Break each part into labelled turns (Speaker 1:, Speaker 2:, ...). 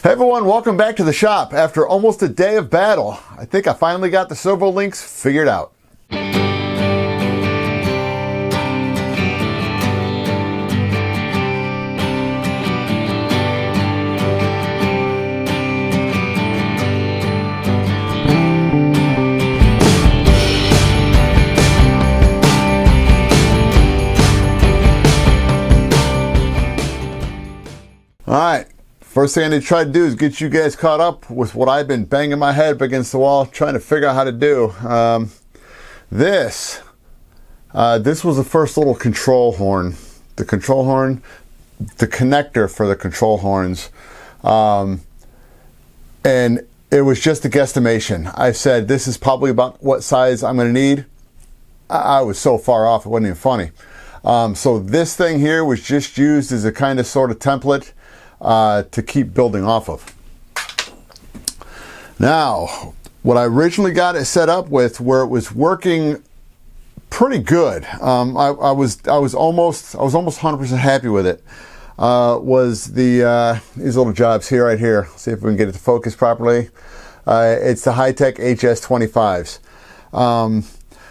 Speaker 1: Hey everyone, welcome back to the shop. After almost a day of battle, I think I finally got the servo links figured out. Alright, first thing I need to try to do is get you guys caught up with what I've been banging my head up against the wall trying to figure out how to do. This was the first little control horn. The control horn, the connector for the control horns. And it was just a guesstimation. I said this is probably about what size I'm going to need. I was so far off it wasn't even funny. So this thing here was just used as a kind of sort of template to keep building off of. Now, what I originally got it set up with, where it was working pretty good, I was almost 100% happy with it. Was the these little jobs here, right here. See if we can get it to focus properly. It's the high-tech HS25s.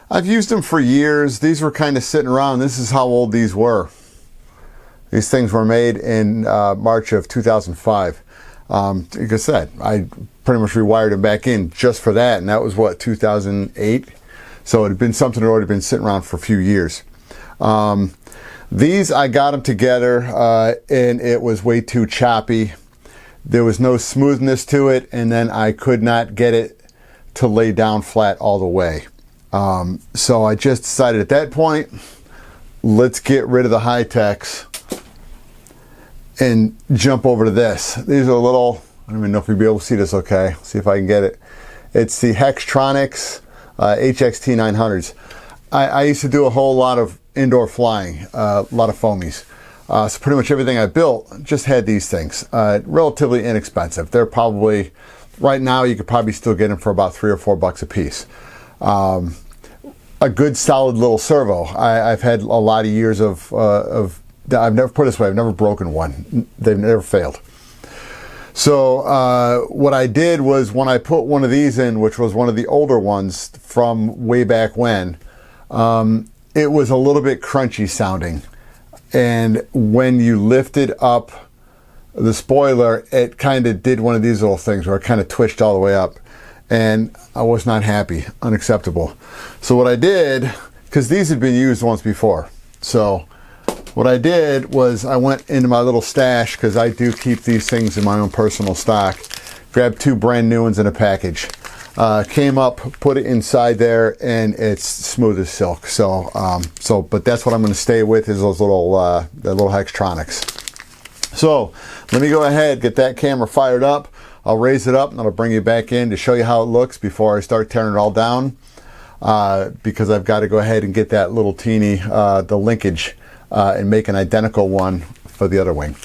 Speaker 1: I've used them for years. These were kind of sitting around. This is how old these were. These things were made in March of 2005. Like I said, I pretty much rewired them back in just for that, and that was what, 2008? So it had been something that had already been sitting around for a few years. These, I got them together, and it was way too choppy. There was no smoothness to it, and then I could not get it to lay down flat all the way. So I just decided at that point, let's get rid of the high-techs and jump over to this. These are a little, I don't even know if you'll be able to see this okay. See if I can get it. It's the Hextronics HXT 900s. I used to do a whole lot of indoor flying, a lot of foamies. So pretty much everything I built just had these things. Relatively inexpensive. They're probably, right now you could probably still get them for about $3 or $4 a piece. A good solid little servo. I've had a lot of years of I've never, put it this way, I've never broken one. They've never failed. So what I did was, when I put one of these in, which was one of the older ones from way back when, it was a little bit crunchy sounding. And when you lifted up the spoiler, it kind of did one of these little things where it kind of twitched all the way up. And I was not happy, unacceptable. So what I did, because these had been used once before, so what I did was I went into my little stash, because I do keep these things in my own personal stock, grabbed 2 brand new ones in a package, came up, put it inside there, and it's smooth as silk. So, but that's what I'm going to stay with, is those little, the little Hextronics. So let me go ahead, get that camera fired up. I'll raise it up and I'll bring you back in to show you how it looks before I start tearing it all down, because I've got to go ahead and get that little teeny, the linkage, and make an identical one for the other wing.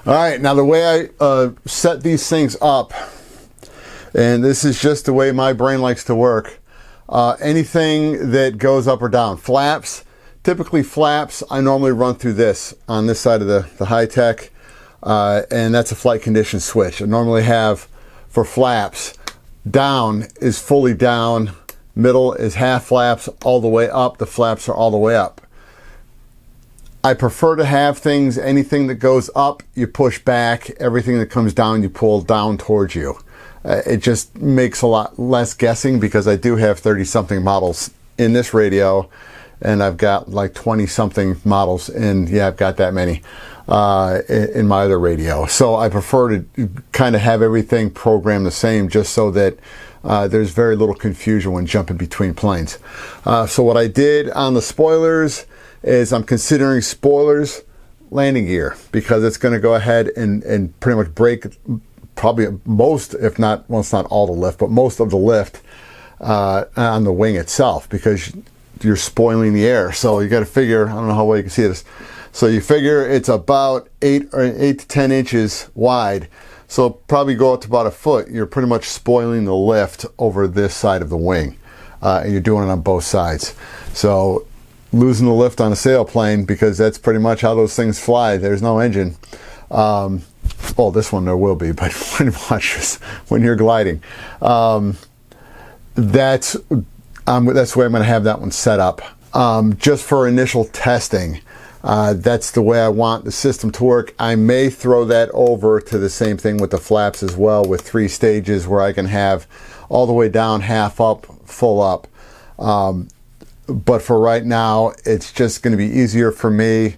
Speaker 1: All right, now the way I set these things up, and this is just the way my brain likes to work, anything that goes up or down, flaps, typically flaps, I normally run through this on this side of the high-tech, and that's a flight condition switch. I normally have, for flaps, down is fully down, middle is half flaps, all the way up, the flaps are all the way up. I prefer to have things, anything that goes up, you push back, everything that comes down, you pull down towards you. It just makes a lot less guessing, because I do have 30-something models in this radio, and I've got like 20-something models in, yeah, I've got that many in my other radio. So I prefer to kind of have everything programmed the same, just so that there's very little confusion when jumping between planes. So what I did on the spoilers is I'm considering spoilers landing gear, because it's going to go ahead and pretty much break probably most, if not, well, it's not all the lift, but most of the lift on the wing itself, because you're spoiling the air. So you got to figure, I don't know how well you can see this, so you figure it's about 8 to 10 inches wide, so probably go up to about a foot. You're pretty much spoiling the lift over this side of the wing, and you're doing it on both sides. So losing the lift on a sailplane, because that's pretty much how those things fly. There's no engine. well, this one there will be, but pretty much just when you're gliding. That's the way I'm going to have that one set up. Just for initial testing, that's the way I want the system to work. I may throw that over to the same thing with the flaps as well, with 3 stages where I can have all the way down, half up, full up. But for right now, it's just going to be easier for me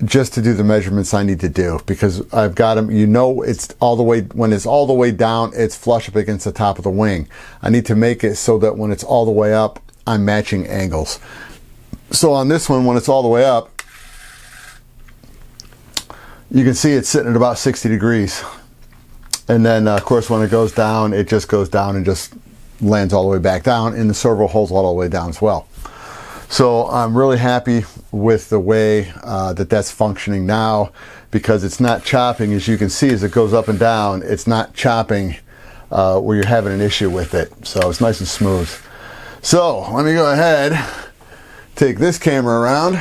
Speaker 1: just to do the measurements I need to do, because I've got them, you know, it's all the way, when it's all the way down, it's flush up against the top of the wing. I need to make it so that when it's all the way up, I'm matching angles. So on this one, when it's all the way up, you can see it's sitting at about 60 degrees. And then of course when it goes down, it just goes down and just lands all the way back down, and the servo holds all the way down as well. So I'm really happy with the way that's functioning now, because it's not chopping. As you can see, as it goes up and down, it's not chopping where you're having an issue with it. So it's nice and smooth. So let me go ahead, take this camera around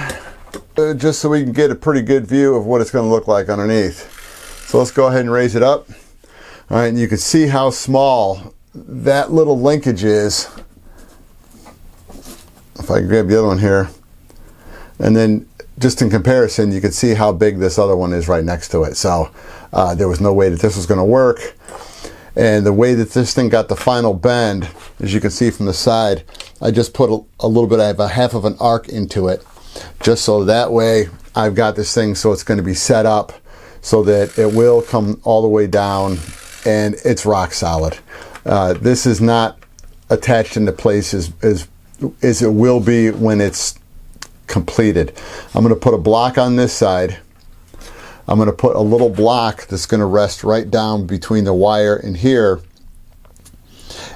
Speaker 1: just so we can get a pretty good view of what it's going to look like underneath. So let's go ahead and raise it up. All right, and you can see how small that little linkage is. If I can grab the other one here, and then just in comparison, you can see how big this other one is right next to it. So there was no way that this was going to work. And the way that this thing got the final bend, as you can see from the side, I just put a little bit, I have a half of an arc into it, just so that way I've got this thing so it's going to be set up so that it will come all the way down and it's rock solid. This is not attached into place as it will be when it's completed. I'm going to put a block on this side. I'm going to put a little block that's going to rest right down between the wire and here.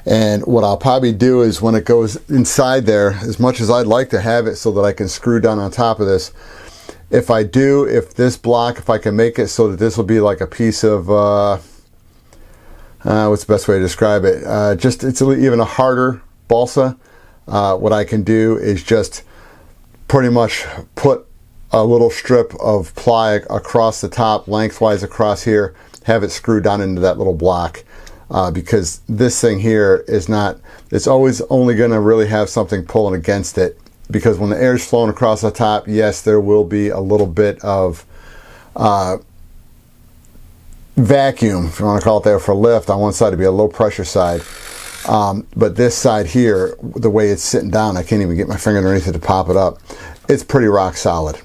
Speaker 1: And what I'll probably do is, when it goes inside there, as much as I'd like to have it so that I can screw down on top of this, if this block, if I can make it so that this will be like a piece of, what's the best way to describe it? It's even a harder balsa. What I can do is just pretty much put a little strip of ply across the top, lengthwise across here, have it screwed down into that little block, because this thing here is not, it's always only going to really have something pulling against it, because when the air is flowing across the top, yes, there will be a little bit of vacuum, if you want to call it there, for lift on one side to be a low pressure side. But this side here, the way it's sitting down, I can't even get my finger underneath it to pop it up. It's pretty rock solid.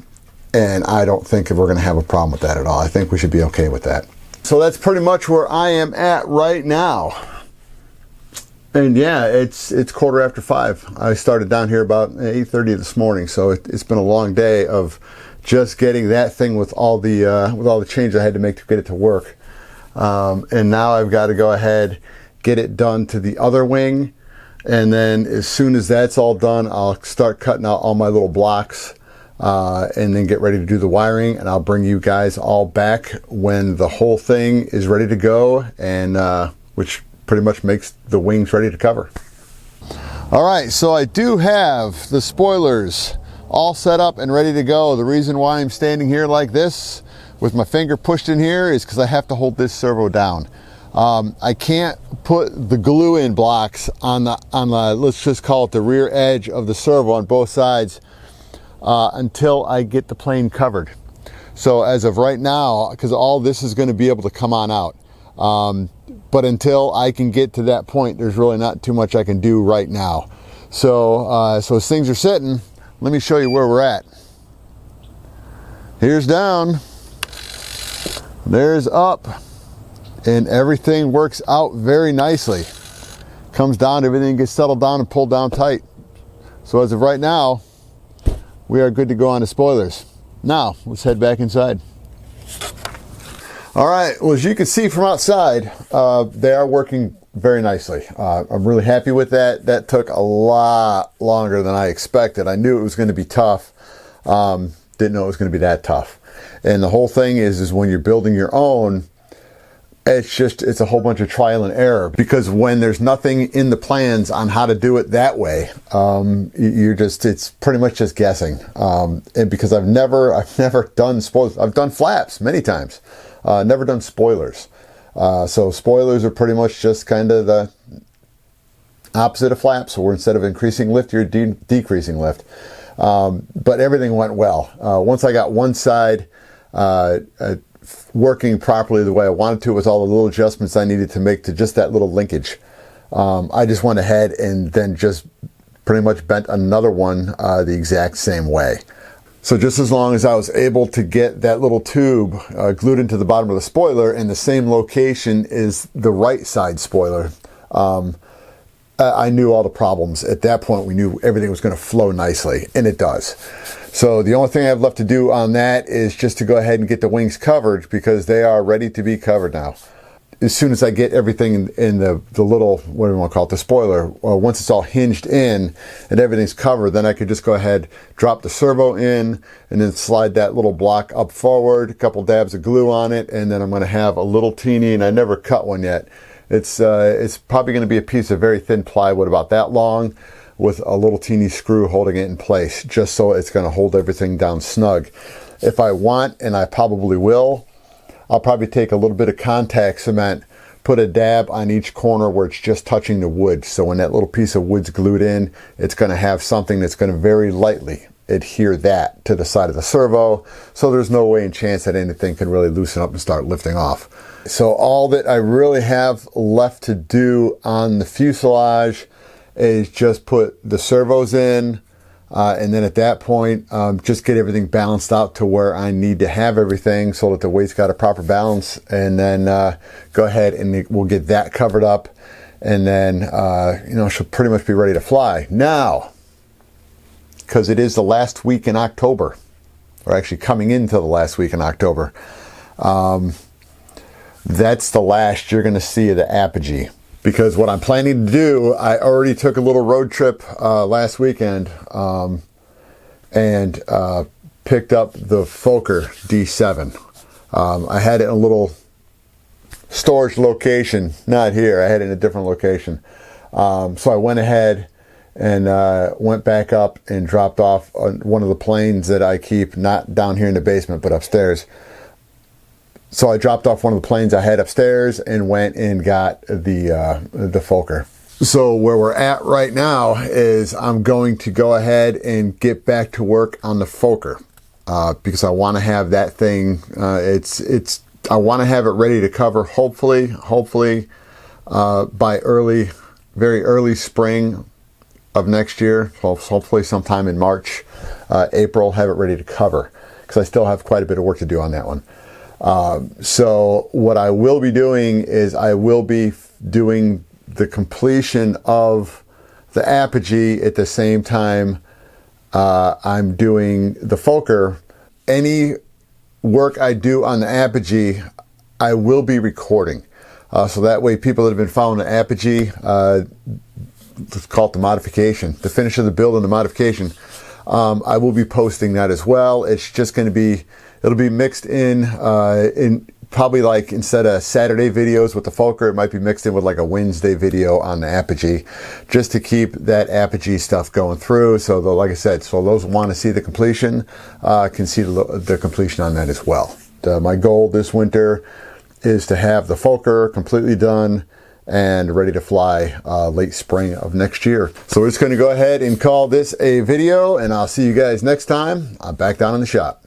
Speaker 1: And I don't think we're going to have a problem with that at all. I think we should be okay with that. So that's pretty much where I am at right now. And yeah, it's 5:15. I started down here about 8:30 this morning. So it's been a long day of just getting that thing with all the changes I had to make to get it to work. And now I've got to go ahead, get it done to the other wing, and then as soon as that's all done, I'll start cutting out all my little blocks, and then get ready to do the wiring, and I'll bring you guys all back when the whole thing is ready to go, and which pretty much makes the wings ready to cover. All right, so I do have the spoilers all set up and ready to go. The reason why I'm standing here like this with my finger pushed in here is because I have to hold this servo down. I can't put the glue in blocks on the let's just call it the rear edge of the servo on both sides until I get the plane covered. So as of right now, because all this is going to be able to come on out, but until I can get to that point, there's really not too much I can do right now. So so as things are sitting, let me show you where we're at. Here's down, there's up, and everything works out very nicely. Comes down, everything gets settled down and pulled down tight. So as of right now, we are good to go on the spoilers. Now, let's head back inside. All right, well, as you can see from outside, they are working very nicely. I'm really happy with that. That took a lot longer than I expected. I knew it was going to be tough. Didn't know it was going to be that tough. And the whole thing is when you're building your own, it's a whole bunch of trial and error, because when there's nothing in the plans on how to do it that way, it's pretty much just guessing. And because I've never done spoilers, I've done flaps many times, Never done spoilers. So spoilers are pretty much just kind of the opposite of flaps, where instead of increasing lift, you're decreasing lift. But everything went well. Once I got one side working properly the way I wanted to, with all the little adjustments I needed to make to just that little linkage, I just went ahead and then just pretty much bent another one the exact same way. So just as long as I was able to get that little tube glued into the bottom of the spoiler in the same location as the right side spoiler, I knew all the problems. At that point, we knew everything was going to flow nicely, and it does. So the only thing I have left to do on that is just to go ahead and get the wings covered, because they are ready to be covered now. As soon as I get everything in the little, what do you want to call it, the spoiler, once it's all hinged in and everything's covered, then I could just go ahead, drop the servo in, and then slide that little block up forward, a couple dabs of glue on it, and then I'm going to have a little teeny, and I never cut one yet. It's probably going to be a piece of very thin plywood, about that long, with a little teeny screw holding it in place, just so it's going to hold everything down snug. If I want, and I probably will, I'll probably take a little bit of contact cement, put a dab on each corner where it's just touching the wood. So when that little piece of wood's glued in, it's going to have something that's going to very lightly adhere that to the side of the servo. So there's no way and chance that anything can really loosen up and start lifting off. So all that I really have left to do on the fuselage is just put the servos in, and then at that point, just get everything balanced out to where I need to have everything, so that the weight's got a proper balance, and then go ahead and we'll get that covered up, and then she'll pretty much be ready to fly. Now, because it is the last week in October, or actually coming into the last week in October, that's the last you're going to see of the Apogee. Because what I'm planning to do, I already took a little road trip last weekend and picked up the Fokker D7. I had it in a little storage location, not here, I had it in a different location. So I went ahead and went back up and dropped off on one of the planes that I keep, not down here in the basement, but upstairs. So I dropped off one of the planes I had upstairs and went and got the Fokker. So where we're at right now is I'm going to go ahead and get back to work on the Fokker, because I want to have that thing. I want to have it ready to cover. Hopefully, by very early spring of next year. Hopefully sometime in March, April, have it ready to cover, because I still have quite a bit of work to do on that one. So what I will be doing is I will be doing the completion of the Apogee at the same time I'm doing the Fokker. Any work I do on the Apogee, I will be recording. So that way people that have been following the Apogee, let's call it the modification, the finish of the build and the modification, I will be posting that as well. It's just going to be, it'll be mixed in probably, like, instead of Saturday videos with the Fokker, it might be mixed in with like a Wednesday video on the Apogee, just to keep that Apogee stuff going through. So like I said, so those who want to see the completion can see the completion on that as well. My goal this winter is to have the Fokker completely done and ready to fly late spring of next year. So we're just going to go ahead and call this a video, and I'll see you guys next time. I'm back down in the shop.